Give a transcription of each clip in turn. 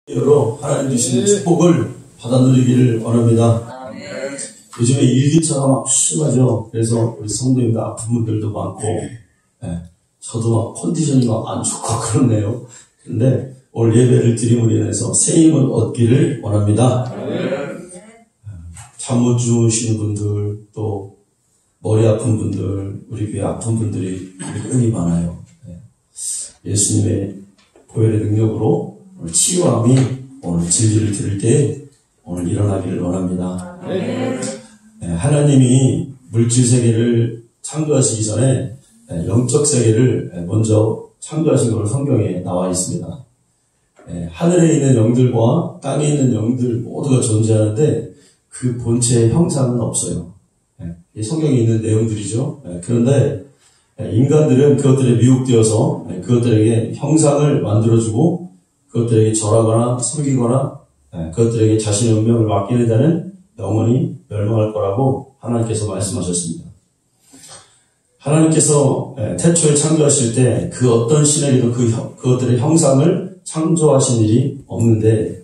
여러 하나님 주신 축복을 받아 누리기를 원합니다. 요즘에 일기차가 막 심하죠. 그래서 우리 성도님들 아픈 분들도 많고, 저도 막 컨디션이 막 안 좋고 그렇네요. 그런데 오늘 예배를 드림으로 인해서 새 힘을 얻기를 원합니다. 잠 못 주무시는 분들, 또 머리 아픈 분들, 우리 교회 아픈 분들이 은근히 많아요. 예수님의 보혈의 능력으로 오늘 치유함이 오늘 진리를 들을 때 오늘 일어나기를 원합니다. 하나님이 물질 세계를 창조하시기 전에 영적 세계를 먼저 창조하신 것으로 성경에 나와 있습니다. 하늘에 있는 영들과 땅에 있는 영들 모두가 존재하는데 그 본체의 형상은 없어요. 이 성경에 있는 내용들이죠. 그런데 인간들은 그것들에 미혹되어서 그것들에게 형상을 만들어주고 그것들에게 절하거나 섬기거나 그것들에게 자신의 운명을 맡기는 자는 영원히 멸망할 거라고 하나님께서 말씀하셨습니다. 하나님께서 태초에 창조하실 때 그 어떤 신에게도 그것들의 형상을 창조하신 일이 없는데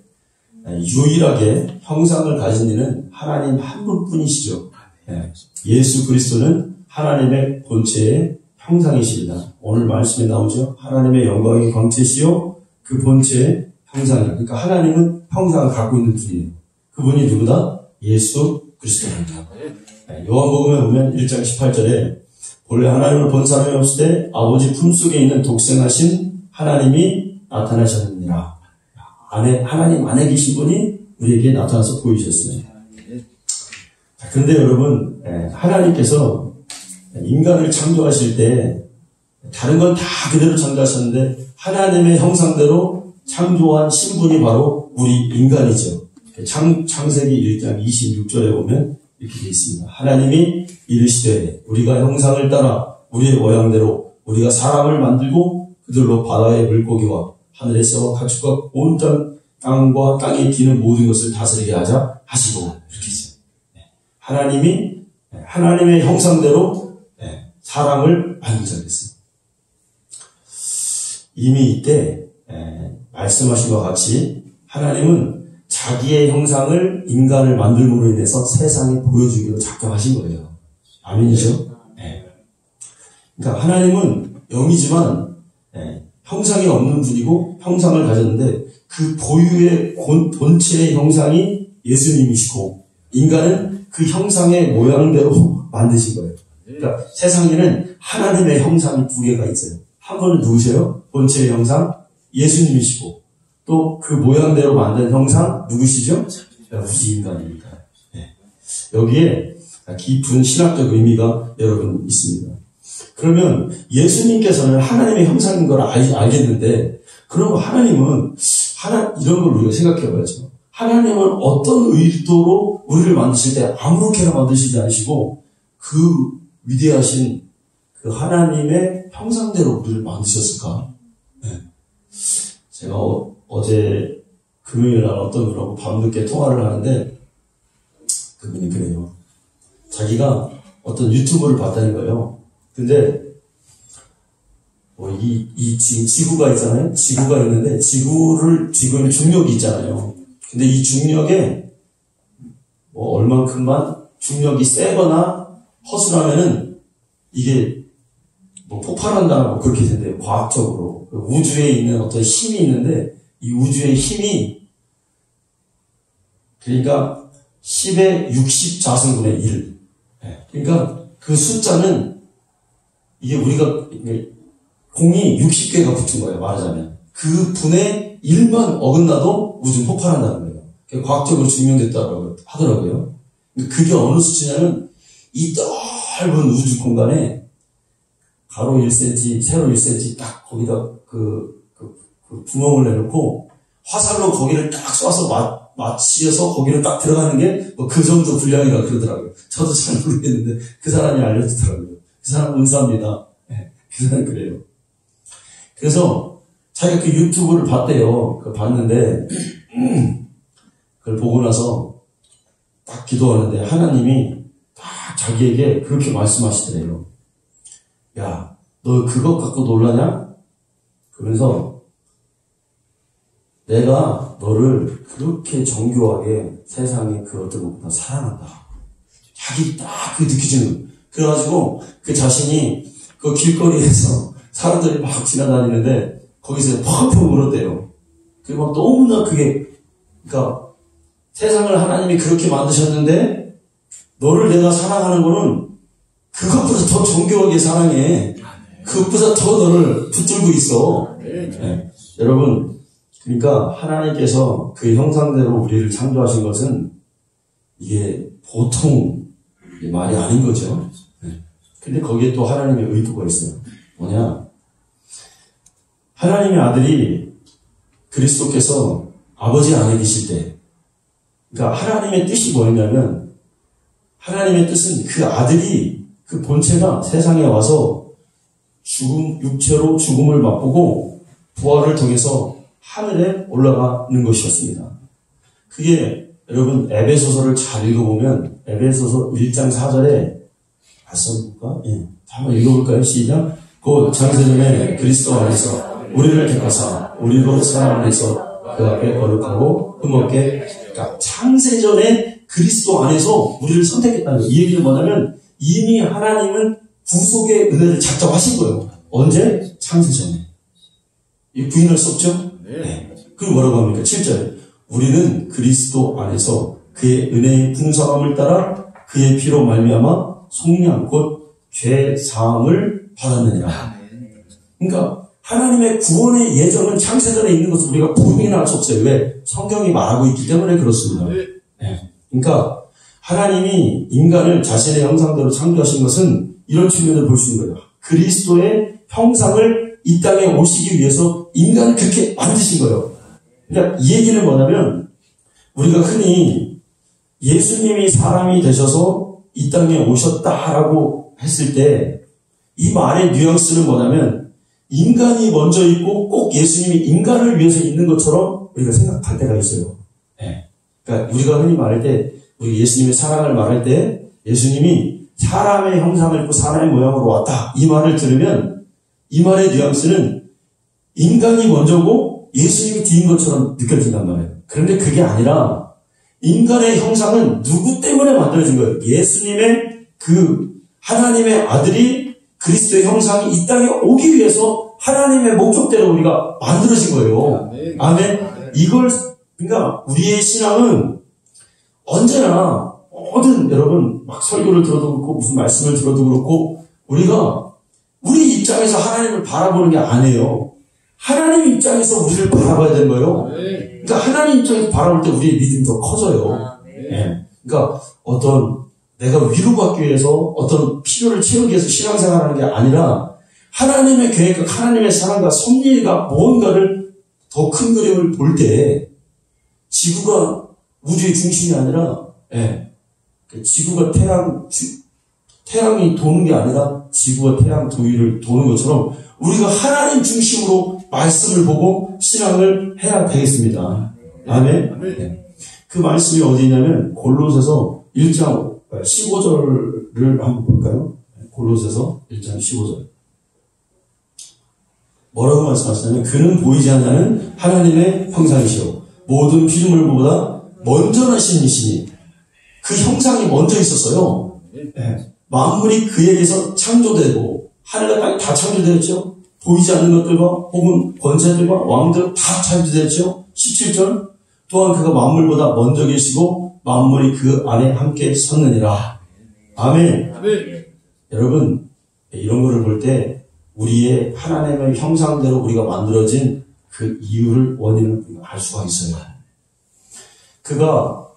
유일하게 형상을 가진 이는 하나님 한 분뿐이시죠. 예수 그리스도는 하나님의 본체의 형상이십니다. 오늘 말씀에 나오죠. 하나님의 영광의 광채시요 그 본체의 형상이에요. 그러니까 하나님은 형상을 갖고 있는 분이에요. 그분이 누구다? 예수 그리스도입니다. 요한복음에 보면 1장 18절에 본래 하나님을 본 사람이 없을 때 아버지 품속에 있는 독생하신 하나님이 나타나셨느니라. 하나님 안에 계신 분이 우리에게 나타나서 보이셨습니다. 그런데 여러분, 하나님께서 인간을 창조하실 때 다른 건 다 그대로 창조하셨는데 하나님의 형상대로 창조한 신분이 바로 우리 인간이죠. 창세기 1장 26절에 보면 이렇게 되어 있습니다. 하나님이 이르시되 우리가 형상을 따라 우리의 모양대로 우리가 사람을 만들고 그들로 바다의 물고기와 하늘의 새와 가축과 온 땅과 땅에 기는 모든 것을 다스리게 하자 하시고 이렇게 있어요. 하나님이 하나님의 형상대로 사람을 만들자 그랬어요. 이미 이때 말씀하신 것 같이 하나님은 자기의 형상을 인간을 만들므로 인해서 세상에 보여주기로 작정하신 거예요. 아멘이죠? 그러니까 하나님은 영이지만 형상이 없는 분이고 형상을 가졌는데 그 고유의 본체의 형상이 예수님이시고 인간은 그 형상의 모양대로 만드신 거예요. 그러니까 세상에는 하나님의 형상이 두 개가 있어요. 한 분은 누구세요? 본체의 형상 예수님이시고 또 그 모양대로 만든 형상 누구시죠? 우리 인간입니다. 여기에 깊은 신학적 의미가 여러분 있습니다. 그러면 예수님께서는 하나님의 형상인 걸 알겠는데 그럼 하나님은 이런 걸 우리가 생각해봐야죠. 하나님은 어떤 의도로 우리를 만드실 때 아무렇게나 만드시지 않으시고 그 위대하신 그 하나님의 형상대로 우리를 만드셨을까? 제가 어제 금요일 날 어떤 분하고 밤늦게 통화를 하는데 그분이 그래요. 자기가 어떤 유튜브를 봤다는 거예요. 근데 이 지구가 있잖아요. 지구가 있는데 지구에 중력이 있잖아요. 근데 이 중력에 얼만큼만 중력이 세거나 허술하면은 이게 폭발한다 그렇게 된대요. 과학적으로. 우주에 있는 어떤 힘이 있는데 이 우주의 힘이 그러니까 10의 60자승분의 1. 그러니까 그 숫자는 이게 우리가 공이 60개가 붙은 거예요. 말하자면. 그 분의 1만 어긋나도 우주는 폭발한다는 거예요. 과학적으로 증명됐다고 하더라고요. 그게 어느 수치냐면 이 넓은 우주 공간에 가로 1cm, 세로 1cm 딱 거기다 그 구멍을 내놓고 화살로 거기를 딱 쏴서 맞추어서 거기를 딱 들어가는 게 그 정도 분량이라 그러더라고요. 저도 잘 모르겠는데 그 사람이 알려주더라고요. 그 사람 은사입니다. 그 사람이 그래요. 그래서 자기가 그 유튜브를 봤대요. 봤는데 그걸 보고 나서 딱 기도하는데 하나님이 딱 자기에게 그렇게 말씀하시더래요. 야, 너 그것 갖고 놀라냐? 그러면서 내가 너를 그렇게 정교하게 세상의 그 어떤 것보다 사랑한다. 자기 딱 그 느껴지는 거예요. 그래가지고 그 자신이 그 길거리에서 사람들이 막 지나다니는데 거기서 펑펑 울었대요. 그리고 막 너무나 그게, 그러니까 세상을 하나님이 그렇게 만드셨는데 너를 내가 사랑하는 거는 그것보다 더 정교하게 사랑해. 그것보다 더 너를 붙들고 있어. 네. 여러분, 그러니까 하나님께서 그 형상대로 우리를 창조하신 것은 이게 보통 말이 아닌 거죠. 네. 근데 거기에 또 하나님의 의도가 있어요. 뭐냐? 하나님의 아들이 그리스도께서 아버지 안에 계실 때, 그러니까 하나님의 뜻이 뭐였냐면, 하나님의 뜻은 그 아들이 그 본체가 세상에 와서 육체로 죽음을 맛보고 부활을 통해서 하늘에 올라가는 것이었습니다. 그게 여러분 에베소서를 잘 읽어보면 에베소서 1장 4절에 봤습니까? 예. 한번 읽어볼까요? 시작. 곧 창세전에 그리스도 안에서 우리를 택하사 우리로 사랑 안에서 그 앞에 거룩하고 흠없게, 그러니까 창세전에 그리스도 안에서 우리를 선택했다는 거예요. 이 얘기는 뭐냐면 이미 하나님은 구속의 은혜를 작정하신 거예요. 언제? 창세전에. 이 부인할 수 없죠? 네. 그리고 뭐라고 합니까? 7절. 우리는 그리스도 안에서 그의 은혜의 풍성함을 따라 그의 피로 말미암아 속량 곧 죄 사함을 받았느니라. 그러니까 하나님의 구원의 예정은 창세전에 있는 것을 우리가 부인할 수 없어요. 왜? 성경이 말하고 있기 때문에 그렇습니다. 네. 그러니까 하나님이 인간을 자신의 형상대로 창조하신 것은 이런 측면을 볼 수 있는 거예요. 그리스도의 형상을 이 땅에 오시기 위해서 인간을 그렇게 만드신 거예요. 그러니까 이 얘기는 뭐냐면 우리가 흔히 예수님이 사람이 되셔서 이 땅에 오셨다라고 했을 때 이 말의 뉘앙스는 뭐냐면 인간이 먼저 있고 꼭 예수님이 인간을 위해서 있는 것처럼 우리가 생각할 때가 있어요. 네. 그러니까 우리가 흔히 말할 때 우리 예수님의 사랑을 말할 때 예수님이 사람의 형상을 입고 사람의 모양으로 왔다. 이 말을 들으면 이 말의 뉘앙스는 인간이 먼저고 예수님이 뒤인 것처럼 느껴진단 말이에요. 그런데 그게 아니라 인간의 형상은 누구 때문에 만들어진 거예요? 예수님의 그 하나님의 아들이 그리스도의 형상이 이 땅에 오기 위해서 하나님의 목적대로 우리가 만들어진 거예요. 아멘. 이걸, 그러니까 우리의 신앙은 언제나 모든 여러분 막 설교를 들어도 그렇고 무슨 말씀을 들어도 그렇고 우리가 우리 입장에서 하나님을 바라보는 게 아니에요. 하나님 입장에서 우리를 바라봐야 되는 거예요. 그러니까 하나님 입장에서 바라볼 때 우리의 믿음이 더 커져요. 네. 그러니까 어떤 내가 위로받기 위해서 어떤 필요를 채우기 위해서 신앙생활하는 게 아니라 하나님의 계획과 하나님의 사랑과 섭리가 무언가를 더 큰 그림을 볼 때 지구가 우주의 중심이 아니라 지구가 태양이 도는 게 아니라 지구가 태양 도위를 도는 것처럼 우리가 하나님 중심으로 말씀을 보고 신앙을 해야 되겠습니다. 아멘. 네. 그 말씀이 어디 있냐면 골로새서 1장 15절을 한번 볼까요? 골로새서 1장 15절. 뭐라고 말씀하시냐면 그는 보이지 않는 하나님의 형상이시오. 모든 피조물보다 먼저 나신 이시니 그 형상이 먼저 있었어요. 네. 만물이 그에게서 창조되고 하늘과 땅이 다 창조되었죠. 보이지 않는 것들과 혹은 권세들과 왕들 다 창조되었죠. 17절 또한 그가 만물보다 먼저 계시고 만물이 그 안에 함께 섰느니라. 아멘. 아멘. 여러분 이런 거를 볼 때 우리의 하나님의 형상대로 우리가 만들어진 그 이유를 원인을 알 수가 있어요. 그가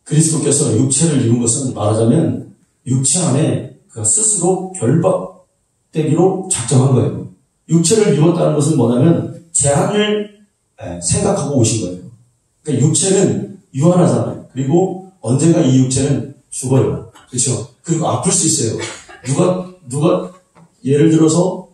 그리스도께서 육체를 입은 것은 말하자면 육체 안에 그가 스스로 결박되기로 작정한 거예요. 육체를 입었다는 것은 뭐냐면 재앙을 생각하고 오신 거예요. 그러니까 육체는 유한하잖아요. 그리고 언젠가 이 육체는 죽어요. 그렇죠? 그리고 아플 수 있어요. 누가 예를 들어서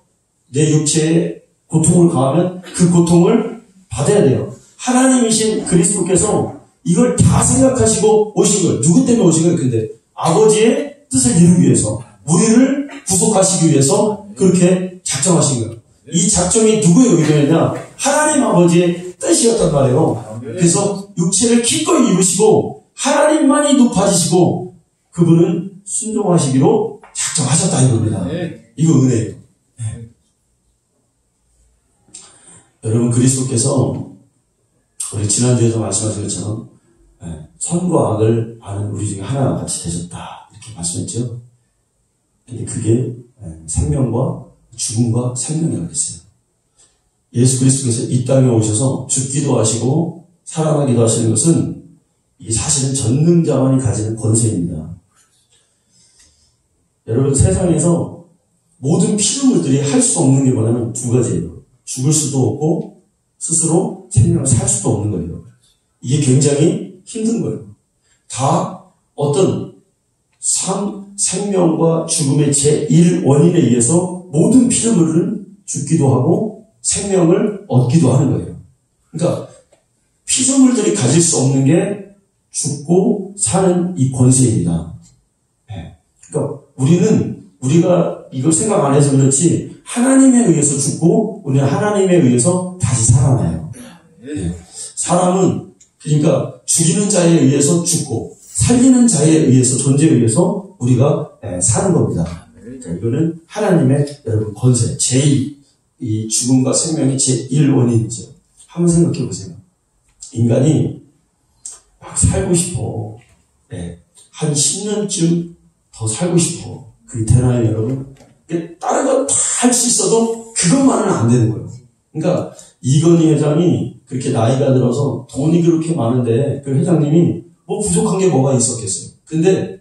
내 육체에 고통을 가하면 그 고통을 받아야 돼요. 하나님이신 그리스도께서 이걸 다 생각하시고 오신 거예요. 누구 때문에 오신 거예요? 근데 아버지의 뜻을 이루기 위해서 우리를 구속하시기 위해서 그렇게 작정하신 거예요. 이 작정이 누구의 의도였냐? 하나님 아버지의 뜻이었단 말이에요. 그래서 육체를 기꺼이 입으시고 하나님만이 높아지시고 그분은 순종하시기로 작정하셨다 이겁니다. 이거 은혜예요. 여러분 그리스도께서 우리 지난주에도 말씀하신 것처럼 선과 악을 아는 우리 중에 하나 같이 되셨다 이렇게 말씀했죠. 근데 그게 생명과 죽음과 생명이라고 했어요. 예수 그리스도께서 이 땅에 오셔서 죽기도 하시고 살아나기도 하시는 것은 이게 사실은 전능자만이 가지는 권세입니다. 여러분 세상에서 모든 피조물들이 할 수 없는 게 뭐냐면 두 가지예요. 죽을 수도 없고 스스로 생명을 살 수도 없는 거예요. 이게 굉장히 힘든 거예요. 다 어떤 생명과 죽음의 제1원인에 의해서 모든 피조물은 죽기도 하고 생명을 얻기도 하는 거예요. 그러니까 피조물들이 가질 수 없는 게 죽고 사는 이 권세입니다. 그러니까 우리가 이걸 생각 안 해서 그렇지 하나님에 의해서 죽고 우리는 하나님에 의해서 다시 살아나요. 사람은 그러니까 죽이는 자에 의해서 죽고 살리는 자에 의해서 존재에 의해서 우리가 사는 겁니다. 자, 이거는 하나님의 여러분 권세 이 죽음과 생명이 제1원인이죠. 한번 생각해 보세요. 인간이 막 살고 싶어. 한 10년쯤 더 살고 싶어. 그게 되나요, 여러분? 다른 건 다 할 수 있어도 그것만은 안 되는 거예요. 그러니까 이건희 회장이 그렇게 나이가 들어서 돈이 그렇게 많은데 그 회장님이 뭐 부족한 게 뭐가 있었겠어요. 근데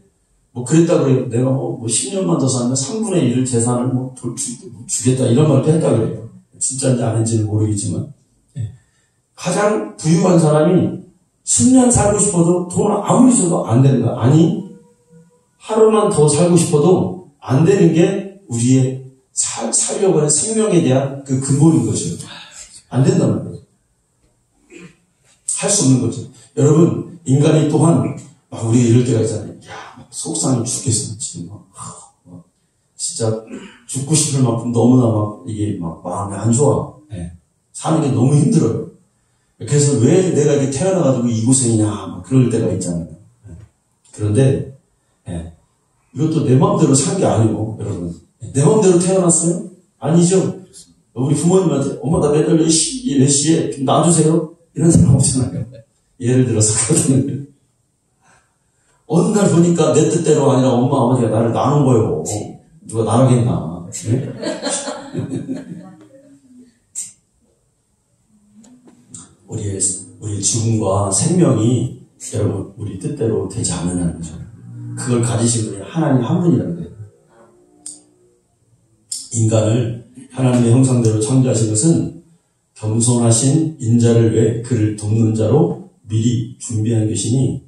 뭐 그랬다 그래요. 내가 뭐 10년만 더 살면 3분의 1 재산을 뭐 주겠다 이런 말도 했다 그래요. 진짜인지 아닌지는 모르겠지만 가장 부유한 사람이 10년 살고 싶어도 돈 아무리 줘도 안 되는 거야. 아니 하루만 더 살고 싶어도 안 되는 게 우리의 살려고 하는 생명에 대한 그 근본인 거죠. 안 된단 말이에요. 할 수 없는 거죠. 여러분 인간이 또한 막 우리가 이럴 때가 있잖아요. 야, 속상해 죽겠어. 지금 진짜 죽고 싶을 만큼 너무나 막 이게 막 마음이 안 좋아. 사는 게 너무 힘들어요. 그래서 왜 내가 이렇게 태어나가지고 이 고생이냐 막 그럴 때가 있잖아요. 그런데 이것도 내 마음대로 산 게 아니고 여러분 내 마음대로 태어났어요? 아니죠. 우리 부모님한테 엄마 나 매달 몇 시에 좀 놔주세요 이런 사람 없잖아요. 예를 들어서 그러거든요. 어느 날 보니까 내 뜻대로 아니라 엄마 아버지가 나를 나눈 거예요. 누가 나가겠나. 우리의 죽음과 생명이 여러분 우리 뜻대로 되지 않는다는 거죠. 그걸 가지신 분이 하나님 한 분이라는 거예요. 인간을 하나님의 형상대로 창조하신 것은 겸손하신 인자를 위해 그를 돕는 자로 미리 준비한 것이니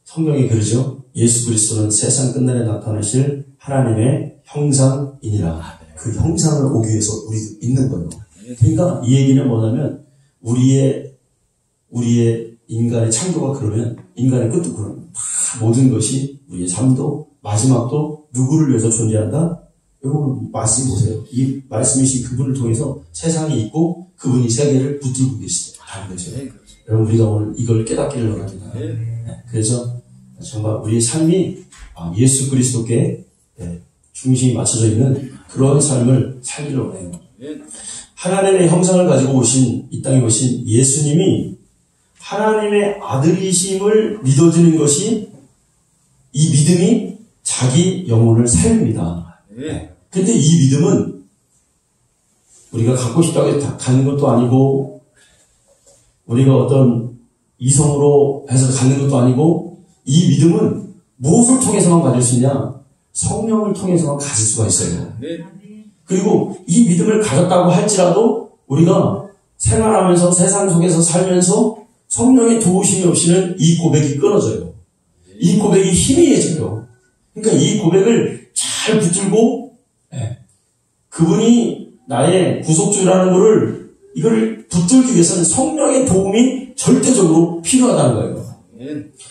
성경에 그러죠. 예수 그리스도는 세상 끝날에 나타나실 하나님의 형상이니라. 그 형상을 오기 위해서 우리도 있는 거예요. 그러니까 이 얘기는 뭐냐면 우리의 인간의 창조가 그러면 인간의 끝도 그러면 다 모든 것이 우리의 삶도 마지막도 누구를 위해서 존재한다? 여러분 말씀 보세요. 이 말씀이신 그분을 통해서 세상이 있고 그분이 세계를 붙들고 계시다는 거죠. 여러분 우리가 오늘 이걸 깨닫기를 원합니다. 그래서 정말 우리의 삶이 예수 그리스도께 중심이 맞춰져 있는 그런 삶을 살기를 원해요. 하나님의 형상을 가지고 오신 이 땅에 오신 예수님이 하나님의 아들이심을 믿어주는 것이 이 믿음이 자기 영혼을 살립니다. 근데 이 믿음은 우리가 갖고 싶다고 해서 갖는 것도 아니고 우리가 어떤 이성으로 해서 갖는 것도 아니고 이 믿음은 무엇을 통해서만 가질 수 있냐? 성령을 통해서만 가질 수가 있어요. 그리고 이 믿음을 가졌다고 할지라도 우리가 생활하면서 세상 속에서 살면서 성령의 도우심이 없이는 이 고백이 끊어져요. 이 고백이 희미해져요. 그러니까 이 고백을 잘 붙들고 그분이 나의 구속주라는 것을 이걸 붙들기 위해서는 성령의 도움이 절대적으로 필요하다는 거예요.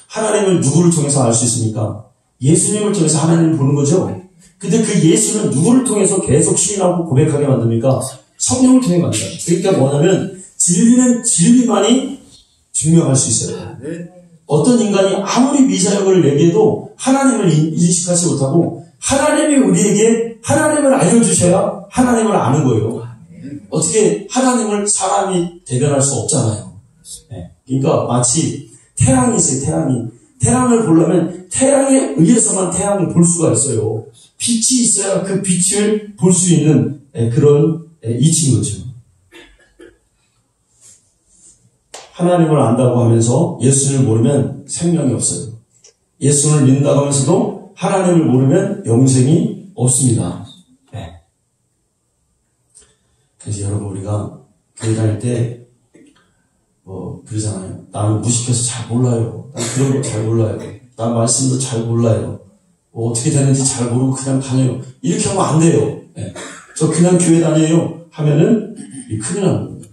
하나님을 누구를 통해서 알 수 있습니까? 예수님을 통해서 하나님을 보는 거죠. 근데 그 예수는 누구를 통해서 계속 시인하고 고백하게 만듭니까? 성령을 통해 만들어요. 그러니까 뭐냐면 진리는 진리만이 증명할 수 있어요. 어떤 인간이 아무리 미사역을 얘기해도 하나님을 인식하지 못하고 하나님이 우리에게 하나님을 알려주셔야 하나님을 아는 거예요. 어떻게 하나님을 사람이 대변할 수 없잖아요. 그러니까 마치 태양이 있어요. 태양을 보려면 태양에 의해서만 태양을 볼 수가 있어요. 빛이 있어야 그 빛을 볼 수 있는 그런 이치인 거죠. 하나님을 안다고 하면서 예수를 모르면 생명이 없어요. 예수를 믿는다고 하면서도 하나님을 모르면 영생이 없습니다. 그래서 여러분 우리가 교회 다닐 때 그러잖아요. 나는 무식해서 잘 몰라요. 난 그런 거 잘 몰라요. 난 말씀도 잘 몰라요. 어떻게 되는지 잘 모르고 그냥 다녀요. 이렇게 하면 안 돼요. 저 그냥 교회 다녀요 하면은 큰일 납니다.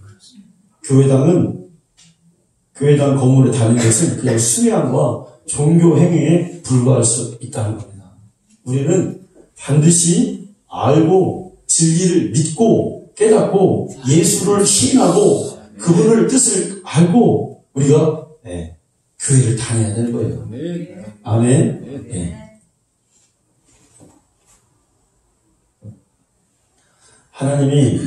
교회당 건물에 다니는 것은 그냥 수양과 종교 행위에 불과할 수 있다는 겁니다. 우리는 반드시 알고 진리를 믿고 깨닫고 예수를 신하고 그분의 뜻을 알고 우리가 교회를 다녀야 되는 거예요. 아멘. 하나님이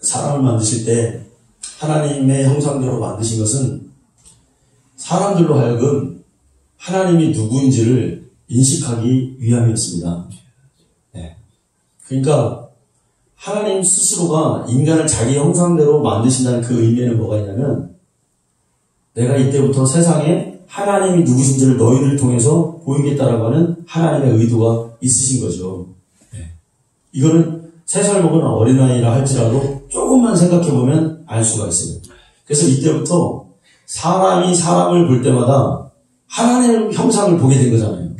사람을 만드실 때 하나님의 형상대로 만드신 것은 사람들로 하여금 하나님이 누구인지를 인식하기 위함이었습니다. 그러니까 하나님 스스로가 인간을 자기 형상대로 만드신다는 그 의미에는 뭐가 있냐면 내가 이때부터 세상에 하나님이 누구신지를 너희를 통해서 보이겠다라고 하는 하나님의 의도가 있으신 거죠. 이거는 3살 먹은 어린아이라 할지라도 조금만 생각해보면 알 수가 있어요. 그래서 이때부터 사람이 사람을 볼 때마다 하나님의 형상을 보게 된 거잖아요.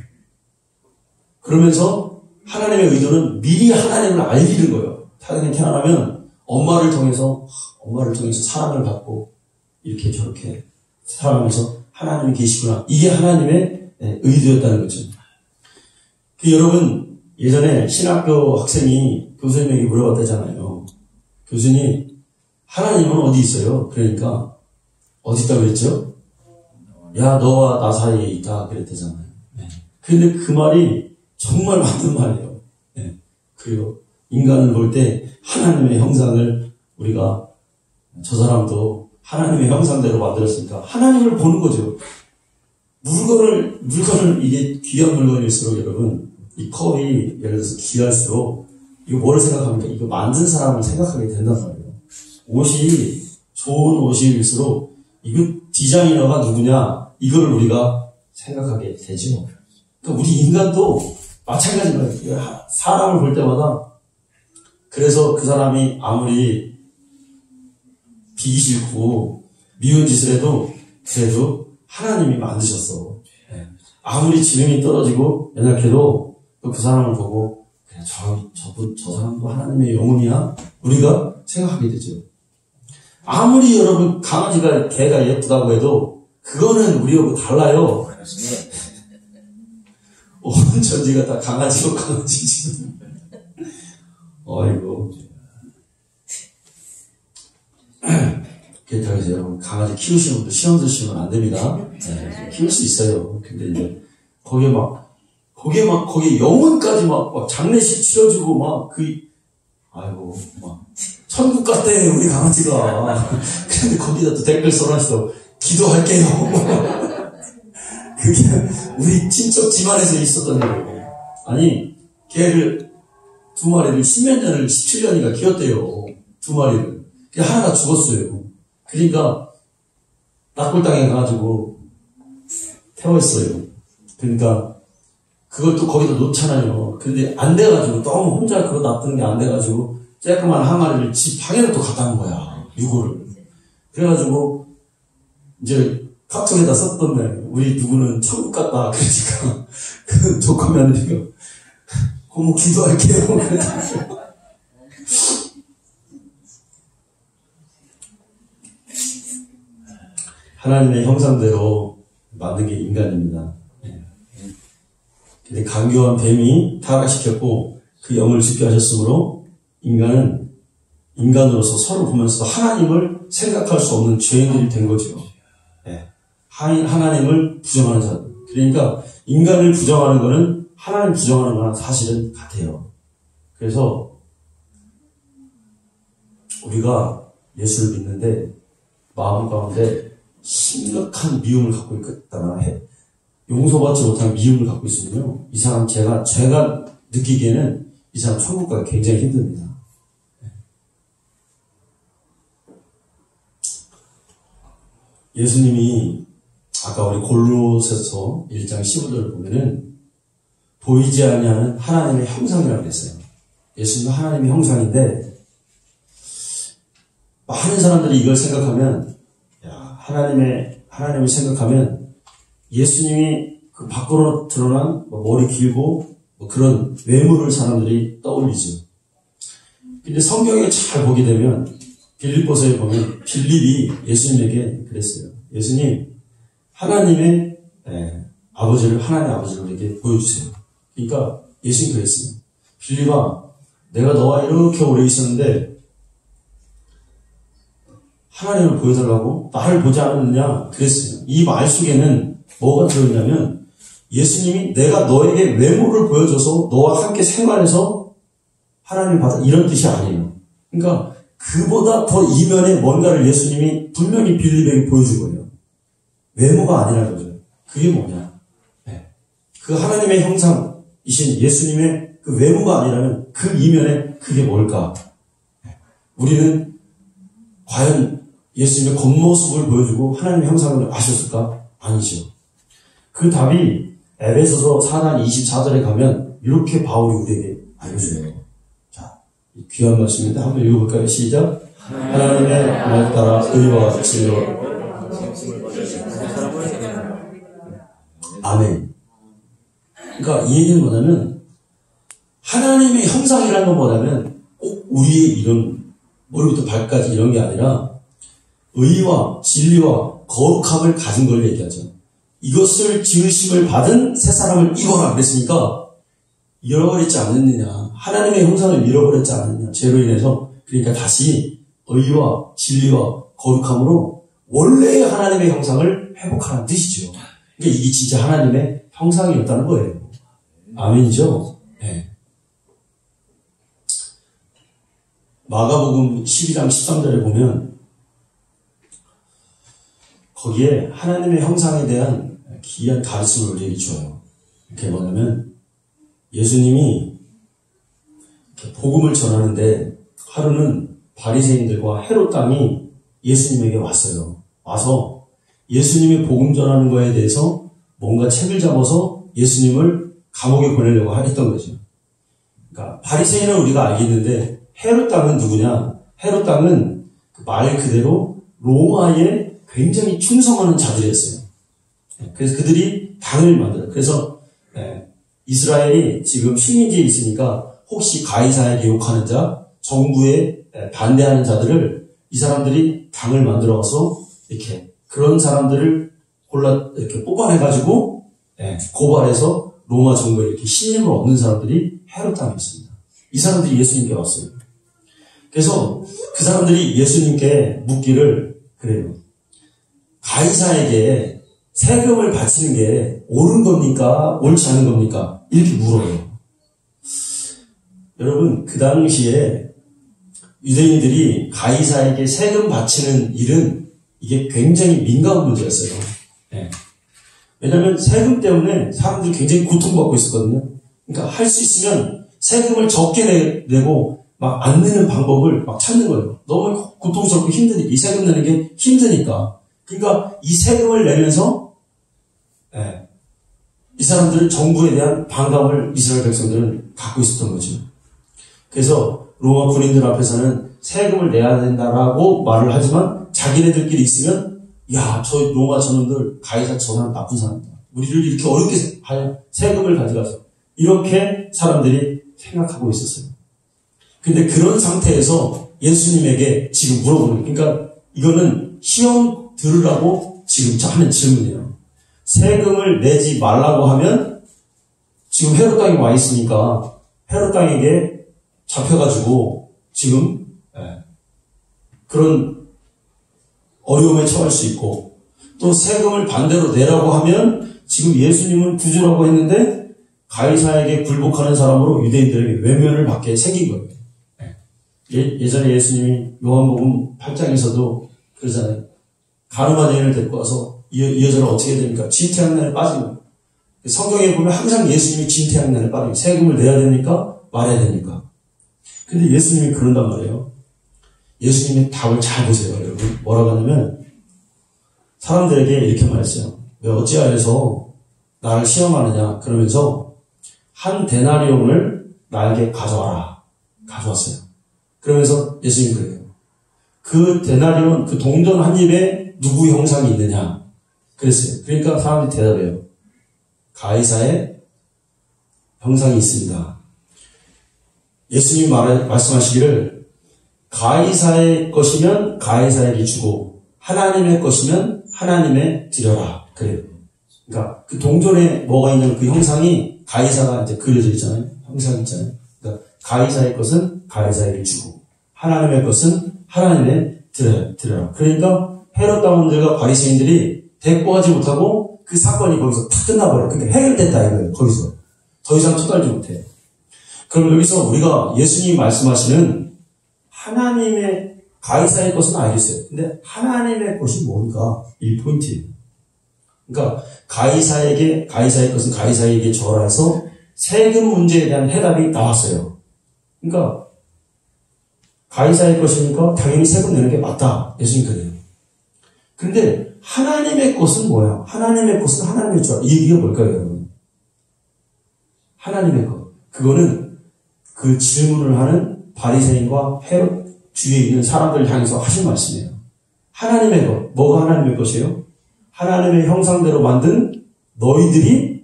그러면서 하나님의 의도는 미리 하나님을 알리는 거예요. 사람이 태어나면 엄마를 통해서 사랑을 받고 이렇게 저렇게 살아가면서 하나님이 계시구나. 이게 하나님의 의도였다는 거죠. 여러분 예전에 신학교 학생이 교수님에게 물어봤다잖아요. 교수님 하나님은 어디 있어요? 그러니까 어디 있다고 그랬죠? 야 너와 나 사이에 있다 그랬대잖아요. 근데 그 말이 정말 맞는 말이에요. 그리고 인간을 볼 때 하나님의 형상을 우리가 저 사람도 하나님의 형상대로 만들었으니까 하나님을 보는 거죠. 물건을 이게 귀한 물건일수록 여러분 이 컵이 예를 들어서 귀할수록 이거 뭐를 생각합니까? 이거 만든 사람을 생각하게 된단 말이에요. 옷이 좋은 옷일수록 이거 디자이너가 누구냐 이거를 우리가 생각하게 되죠. 그러니까 우리 인간도 마찬가지인 거예요. 사람을 볼 때마다 그래서 그 사람이 아무리 비기 싫고 미운 짓을 해도 그래도 하나님이 만드셨어. 아무리 지능이 떨어지고 연약해도 또 그 사람을 보고 그냥 저 사람도 하나님의 영혼이야? 우리가 생각하게 되죠. 아무리 여러분 강아지가 개가 예쁘다고 해도 그거는 우리하고 달라요. 온 전지가 다 강아지지. 어이구. 그렇다고 해서 여러분 강아지 키우시는 분도 시험 드시면 안 됩니다. 키울 수 있어요. 근데 이제 거기에 영혼까지 막 장례식 치러주고 천국 갔대 우리 강아지가. 근데 거기다 또 댓글 써놨어. 기도할게요. 그게 우리 친척 집안에서 있었던 일이에요. 아니 개를 2마리를 10몇 년을 17년이나 키웠대요. 2마리를. 하나가 죽었어요. 그러니까 낙골당해 가지고 태웠어요. 그러니까 그걸 또 거기다 놓잖아요. 근데 안 돼가지고 너무 혼자 그거 놔두는 게 안 돼가지고 쬐끄만 항아리를 집 방에다 또 갖다 놓은 거야. 유고를. 그래가지고 이제 카톡에다 썼던데 우리 누구는 천국 갔다 그러니까 그 조카 며느리가 고모 기도할게요. 그래가지고 하나님의 형상대로 만든 게 인간입니다. 근데 강교한 뱀이 타락시켰고 그 영을 죽게 하셨으므로 인간은 인간으로서 서로 보면서도 하나님을 생각할 수 없는 죄인들이 된 거죠. 네. 하나님을 부정하는 자들. 그러니까 인간을 부정하는 거는 하나님 부정하는 거랑 사실은 같아요. 그래서 우리가 예수를 믿는데 마음 가운데 심각한 미움을 갖고 있다나 해. 용서받지 못한 미움을 갖고 있으면요. 이 사람 제가 느끼기에는 이 사람 천국 가기 굉장히 힘듭니다. 예수님이 아까 우리 골로새서 1장 15절을 보면은 보이지 아니하는 하나님의 형상이라고 했어요. 예수님은 하나님의 형상인데 많은 사람들이 이걸 생각하면 하나님을 생각하면 예수님이 그 밖으로 드러난 머리 길고 그런 외모를 사람들이 떠올리죠. 근데 성경에 잘 보게 되면 빌립보서에 보면 빌립이 예수님에게 그랬어요. 예수님, 하나님의 아버지를 우리에게 보여주세요. 그러니까 예수님 그랬어요. 빌립아, 내가 너와 이렇게 오래 있었는데 하나님을 보여달라고 나를 보지 않았느냐 그랬어요. 이 말 속에는 뭐가 들어있냐면 예수님이 내가 너에게 외모를 보여줘서 너와 함께 생활해서 하나님을 받아 이런 뜻이 아니에요. 그러니까 그보다 더 이면에 뭔가를 예수님이 분명히 빌립에게 보여준 거예요. 외모가 아니라는 거죠. 그게 뭐냐? 그 하나님의 형상이신 예수님의 그 외모가 아니라면 그 이면에 그게 뭘까? 우리는 과연 예수님의 겉모습을 보여주고 하나님의 형상을 아셨을까? 아니죠. 그 답이 에베소서 4장 24절에 가면 이렇게 바울이 우리에게 알려줘요. 자, 귀한 말씀인데 한번 읽어볼까요? 시작. 하나님의 말 따라 의와 진리로 아멘. 그러니까 이 얘기는 뭐냐면 하나님의 형상이라는 것보다는 꼭 우리의 이런 머리부터 발까지 이런 게 아니라 의와 진리와 거룩함을 가진 걸 얘기하죠. 이것을 지으심을 받은 새 사람을 이거라 그랬으니까 잃어버렸지 않느냐. 하나님의 형상을 잃어버렸지 않느냐. 죄로 인해서. 그러니까 다시 의와 진리와 거룩함으로 원래의 하나님의 형상을 회복하라는 뜻이죠. 그러니까 이게 진짜 하나님의 형상이었다는 거예요. 아멘이죠? 네. 마가복음 12장 13절에 보면 거기에 하나님의 형상에 대한 귀한 가르침을 우리에게 줘요. 그게 뭐냐면 예수님이 복음을 전하는데 하루는 바리새인들과 헤롯 당이 예수님에게 왔어요. 와서 예수님이 복음 전하는 거에 대해서 뭔가 책을 잡아서 예수님을 감옥에 보내려고 했던 거죠. 그러니까 바리새인은 우리가 알겠는데 헤롯 당은 누구냐? 헤롯 당은 그 말 그대로 로마에 굉장히 충성하는 자들이었어요. 그래서 그들이 당을 만들어요. 그래서 이스라엘이 지금 식민지에 있으니까 혹시 가이사에게 욕하는 자, 정부에 반대하는 자들을 이 사람들이 당을 만들어서 이렇게 그런 사람들을 이렇게 뽑아내가지고 고발해서 로마 정부에 이렇게 신임을 얻는 사람들이 헤롯 당이었습니다. 이 사람들이 예수님께 왔어요. 그래서 그 사람들이 예수님께 묻기를 그래요. 가이사에게 세금을 바치는 게 옳은 겁니까? 옳지 않은 겁니까? 이렇게 물어요. 여러분, 그 당시에 유대인들이 가이사에게 세금 바치는 일은 이게 굉장히 민감한 문제였어요. 왜냐하면 세금 때문에 사람들이 굉장히 고통받고 있었거든요. 그러니까 할 수 있으면 세금을 적게 내고 막 안 내는 방법을 막 찾는 거예요. 너무 고통스럽고 힘드니까, 이 세금 내는 게 힘드니까. 그러니까 이 세금을 내면서 이 사람들은 정부에 대한 반감을 이스라엘 백성들은 갖고 있었던 거죠. 그래서 로마 군인들 앞에서는 세금을 내야 된다라고 말을 하지만 자기네들끼리 있으면 야, 저 로마 저놈들 가이사 저 사람 나쁜 사람이다. 우리를 이렇게 어렵게 세금을 가져가서 이렇게 사람들이 생각하고 있었어요. 근데 그런 상태에서 예수님에게 지금 물어보는, 그러니까 이거는 시험 들으라고 지금 하는 질문이에요. 세금을 내지 말라고 하면 지금 헤롯 땅에 와 있으니까 헤롯 땅에게 잡혀가지고 지금 그런 어려움에 처할 수 있고, 또 세금을 반대로 내라고 하면 지금 예수님은 구주라고 했는데 가이사에게 굴복하는 사람으로 유대인들에게 외면을 받게 생긴 거예요. 예전에 예수님이 요한복음 8장에서도 그러잖아요. 가늠한 여인을 데리고 와서 이 여자는 어떻게 됩니까? 진퇴양난에 빠진 거예요. 성경에 보면 항상 예수님이 진퇴양난에 빠져요. 세금을 내야 되니까 말해야 되니까. 근데 예수님이 그런단 말이에요. 예수님의 답을 잘 보세요, 여러분. 뭐라고 하냐면 사람들에게 이렇게 말했어요. 왜 어찌하여서 나를 시험하느냐? 그러면서 한 데나리온을 나에게 가져와라. 가져왔어요. 그러면서 예수님이 그래요. 그 데나리온, 그 동전 한 입에 누구 형상이 있느냐? 그랬어요. 그러니까 사람들이 대답해요. 가이사의 형상이 있습니다. 예수님이 말씀하시기를 가이사의 것이면 가이사에게 주고 하나님의 것이면 하나님에 드려라. 그래요. 그러니까 그 동전에 뭐가 있냐면 그 형상이 가이사가 이제 그려져 있잖아요. 형상이 있잖아요. 그러니까 가이사의 것은 가이사에게 주고 하나님의 것은 하나님에 드려라. 그러니까 헤롯 당원들과 바리새인들이 대꾸하지 못하고 그 사건이 거기서 다 끝나버려요. 그러니까 해결됐다 이거예요. 거기서 더 이상 토달지 못해요. 그럼 여기서 우리가 예수님이 말씀하시는 하나님의 가이사의 것은 알겠어요. 근데 하나님의 것이 뭔가 이 포인트예요. 그러니까 가이사의 것은 가이사에게 줘라 해서 세금 문제에 대한 해답이 나왔어요. 그러니까 가이사의 것이니까 당연히 세금 내는 게 맞다. 예수님 그래요. 그런데 하나님의 것은 뭐야? 하나님의 것은 하나님의 줄. 이 얘기가 뭘까요, 여러분? 하나님의 것. 그거는 그 질문을 하는 바리새인과 헤롯 주위에 있는 사람들을 향해서 하신 말씀이에요. 하나님의 것. 뭐가 하나님의 것이에요? 하나님의 형상대로 만든 너희들이다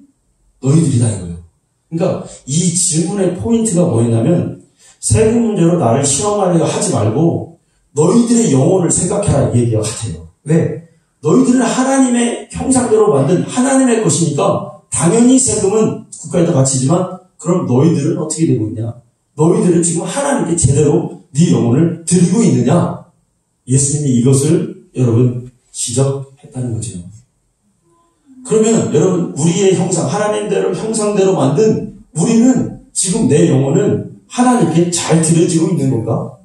이거예요. 그러니까 이 질문의 포인트가 뭐였냐면 세금 문제로 나를 시험하려 하지 말고 너희들의 영혼을 생각해라 이 얘기가 같아요. 왜? 너희들은 하나님의 형상대로 만든 하나님의 것이니까 당연히 세금은 국가에다 바치지만 그럼 너희들은 어떻게 되고 있냐? 너희들은 지금 하나님께 제대로 네 영혼을 드리고 있느냐? 예수님이 이것을 여러분 지적했다는 거죠. 그러면 여러분 우리의 형상, 하나님대로 형상대로 만든 우리는 지금 내 영혼은 하나님께 잘 드려지고 있는 건가?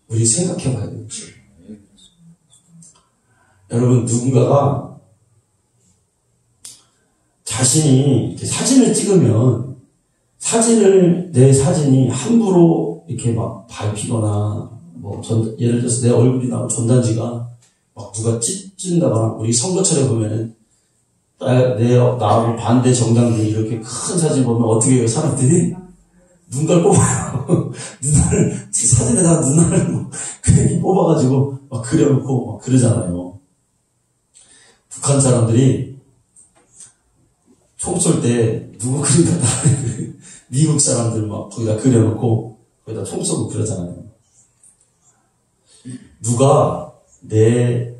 우리 생각해 봐야 되겠죠. 여러분 누군가가 자신이 이렇게 사진을 찍으면 내 사진이 함부로 이렇게 막 밟히거나 예를 들어서 내 얼굴이 나온 전단지가 막 누가 찢는다거나 우리 선거철에 보면은 나하고 반대 정당들이 이렇게 큰 사진 보면 어떻게 해요? 사람들이 눈깔 뽑아요. 사진에다가 눈알을 그냥 뽑아가지고 막 그려놓고 막 그러잖아요. 북한 사람들이 총 쏠 때 누구 그린가 다 미국 사람들 막 거기다 그려놓고 거기다 총 쏘고 그러잖아요. 누가 내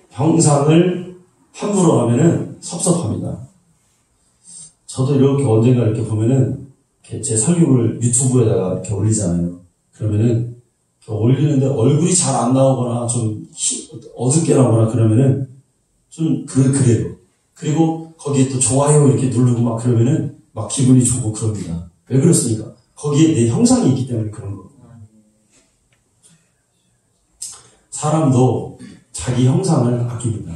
형상을 함부로 하면은 섭섭합니다. 저도 이렇게 언젠가 이렇게 보면은 제 설교를 유튜브에다가 이렇게 올리잖아요. 그러면은 올리는데 얼굴이 잘 안 나오거나 좀 어둡게 나오거나 그러면은 좀 그래요. 그리고 거기에 또 좋아요 이렇게 누르고 막 그러면은 막 기분이 좋고 그럽니다. 왜 그렇습니까? 거기에 내 형상이 있기 때문에 그런 겁니다. 사람도 자기 형상을 아낍니다.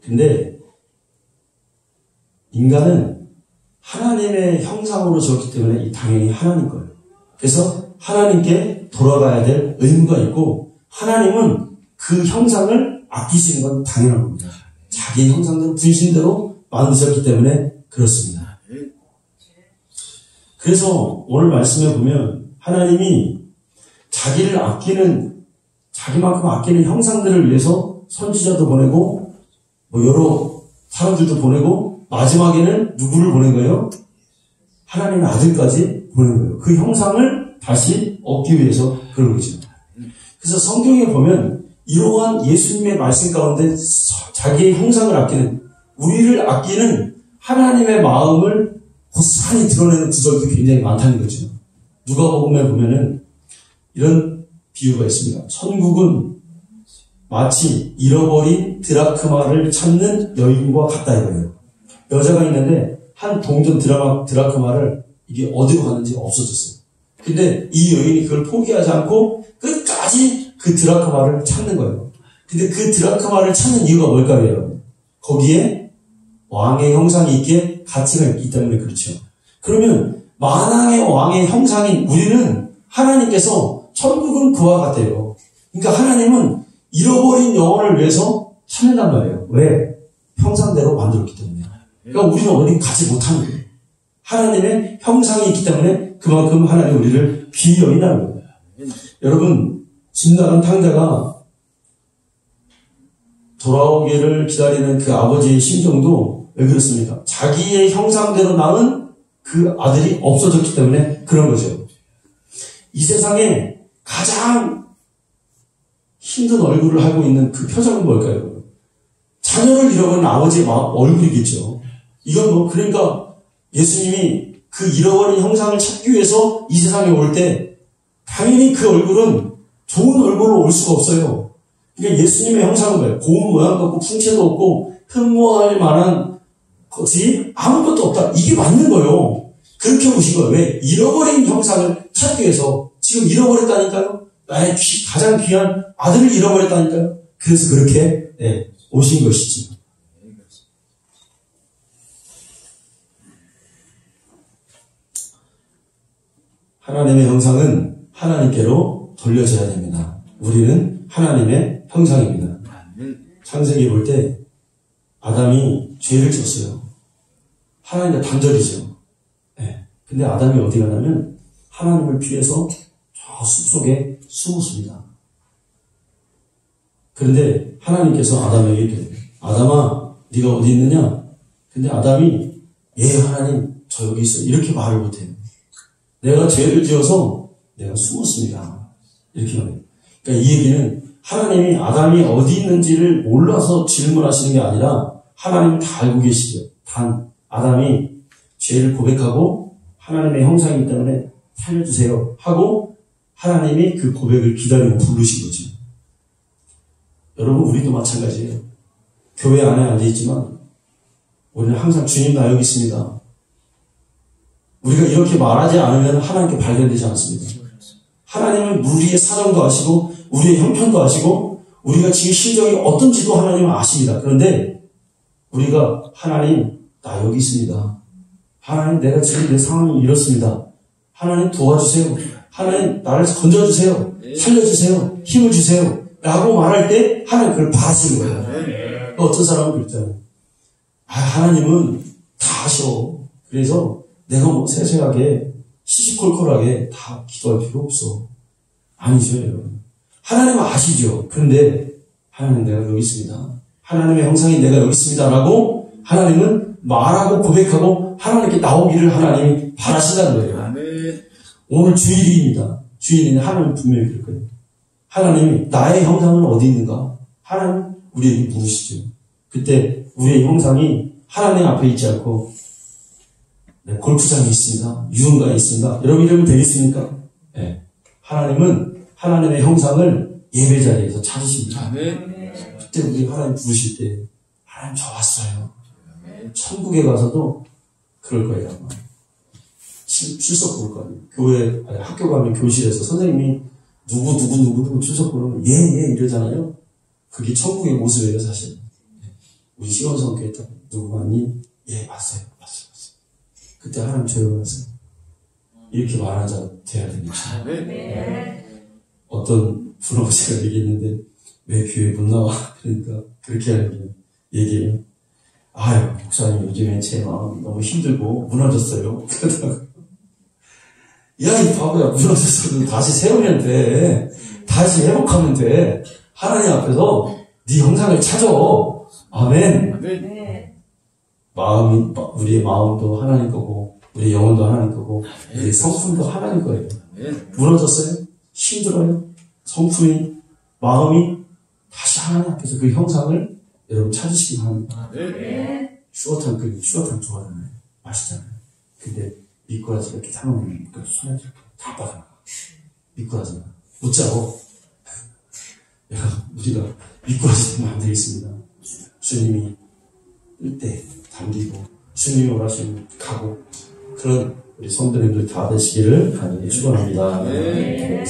근데 인간은 하나님의 형상으로 지었기 때문에 당연히 하나님 거예요. 그래서 하나님께 돌아가야 될 의무가 있고 하나님은 그 형상을 아끼시는 건 당연한 겁니다. 자기 형상대로 분신대로 만드셨기 때문에 그렇습니다. 그래서 오늘 말씀에 보면 하나님이 자기만큼 아끼는 형상들을 위해서 선지자도 보내고 여러 사람들도 보내고 마지막에는 누구를 보낸 거예요? 하나님의 아들까지 보낸 거예요. 그 형상을 다시 얻기 위해서 그런 거죠. 그래서 성경에 보면 이러한 예수님의 말씀 가운데 자기의 형상을 아끼는, 우리를 아끼는 하나님의 마음을 고스란히 드러내는 구절도 굉장히 많다는 거죠. 누가복음에 보면은 이런 비유가 있습니다. 천국은 마치 잃어버린 드라크마를 찾는 여인과 같다 이거예요. 여자가 있는데 한 동전 드라크마를 이게 어디로 갔는지 없어졌어요. 근데 이 여인이 그걸 포기하지 않고 끝까지 그 드라크마를 찾는 거예요. 근데 그 드라크마를 찾는 이유가 뭘까요, 여러분? 거기에 왕의 형상이 있기에 가치가 있기 때문에 그렇죠. 그러면 만왕의 왕의 형상인 우리는 하나님께서 천국은 그와 같아요. 그러니까 하나님은 잃어버린 영혼을 위해서 찾는단 말이에요. 왜? 형상대로 만들었기 때문에. 그러니까 우리는 어디 가지 못하는 거예요. 하나님의 형상이 있기 때문에 그만큼 하나님 우리를 귀히 여긴다는 거예요. 여러분, 집 나간 탕자가 돌아오기를 기다리는 그 아버지의 심정도 왜 그렇습니까? 자기의 형상대로 낳은 그 아들이 없어졌기 때문에 그런 거죠. 이 세상에 가장 힘든 얼굴을 하고 있는 그 표정은 뭘까요? 자녀를 잃어버린 아버지의 얼굴이겠죠. 이건 뭐, 그러니까 예수님이 그 잃어버린 형상을 찾기 위해서 이 세상에 올 때 당연히 그 얼굴은 좋은 얼굴로 올 수가 없어요. 그러니까 예수님의 형상은 뭐예요? 고운 모양도 없고 풍채도 없고 흠모할 만한 것이 아무것도 없다. 이게 맞는 거예요. 그렇게 오신 거예요. 왜? 잃어버린 형상을 찾기 위해서. 지금 잃어버렸다니까요. 나의 가장 귀한 아들을 잃어버렸다니까요. 그래서 그렇게 오신 것이지. 하나님의 형상은 하나님께로 돌려져야 됩니다. 우리는 하나님의 형상입니다. 창세기 볼 때 아담이 죄를 졌어요. 하나님과 단절이죠. 근데 아담이 어디 가냐면 하나님을 피해서 저 숲속에 숨었습니다. 그런데 하나님께서 아담에게 이렇게 아담아 네가 어디 있느냐? 근데 아담이 예 하나님 저 여기 있어 이렇게 말을 못해요. 내가 죄를 지어서 내가 숨었습니다. 이렇게 말해요. 그러니까 이 얘기는 하나님이 아담이 어디 있는지를 몰라서 질문하시는 게 아니라 하나님은 다 알고 계시죠. 단 아담이 죄를 고백하고 하나님의 형상이기 때문에 살려주세요 하고 하나님이 그 고백을 기다리고 부르신 거죠. 여러분 우리도 마찬가지예요. 교회 안에 앉아있지만 우리는 항상 주님 나 여기 있습니다. 우리가 이렇게 말하지 않으면 하나님께 발견되지 않습니다. 하나님은 우리의 사정도 아시고 우리의 형편도 아시고 우리가 지금 심정이 어떤지도 하나님은 아십니다. 그런데 우리가 하나님 나 여기 있습니다. 하나님 내가 지금 내 상황이 이렇습니다. 하나님 도와주세요. 하나님 나를 건져주세요. 살려주세요. 힘을 주세요. 라고 말할 때 하나님 그걸 바라시는 거예요. 어떤 사람은 그랬잖아요. 하나님은 다 아셔. 그래서 내가 뭐 세세하게 시시콜콜하게 다 기도할 필요 없어. 아니죠, 여러분. 하나님은 아시죠. 그런데 하나님 내가 여기 있습니다. 하나님의 형상이 내가 여기 있습니다. 라고 하나님은 말하고 고백하고 하나님께 나오기를 하나님이 바라신다는 거예요. 오늘 주일입니다. 주일에는 하나님 분명히 그럴 거예요. 하나님이 나의 형상은 어디 있는가? 하나님 우리에게 물으시죠. 그때 우리의 형상이 하나님 앞에 있지 않고 골프장에 있습니다. 유흥가에 있습니다. 여러분 이러면 되겠습니까? 네. 하나님은 하나님의 형상을 예배 자리에서 찾으십니다. 그때 우리 하나님 부르실 때 하나님 저 왔어요. 천국에 가서도 그럴 거예요. 아마. 출석 부를 거 아니에요. 교회, 학교 가면 교실에서 선생님이 누구 출석 부르면 예 이러잖아요. 그게 천국의 모습이에요, 사실. 우리 시원성교회 딱 누구 왔니? 예, 왔어요. 그때 하나님 저녁 와서 이렇게 말하는 자 돼야 되겠죠. 어떤 분아버지가 얘기했는데 왜 교회 못 나와? 그러니까 그렇게 하려면 얘기해요. 아유 목사님 요즘에 제 마음이 너무 힘들고 무너졌어요. 그러다가 야 이 바보야 무너졌어도 다시 세우면 돼. 다시 회복하면 돼. 하나님 앞에서 네 형상을 찾아. 아멘. 우리의 마음도 하나님 거고, 우리의 영혼도 하나님 거고, 우리의 성품도 하나님 거예요. 무너졌어요? 힘들어요? 성품이, 마음이 다시 하나님 앞에서 그 형상을 여러분 찾으시기 바랍니다. 추어탕 좋아하잖아요. 맛있잖아요. 근데 미꾸라지가 이렇게 사놓으면 손에 다 빠져나가. 미꾸라지가. 묻자고. 우리가 미끄러지면 안 되겠습니다. 주님이 뜰 때 담기고 주님이 원하시면 가고 그런 우리 성도님들 다 되시기를 축원합니다. 네.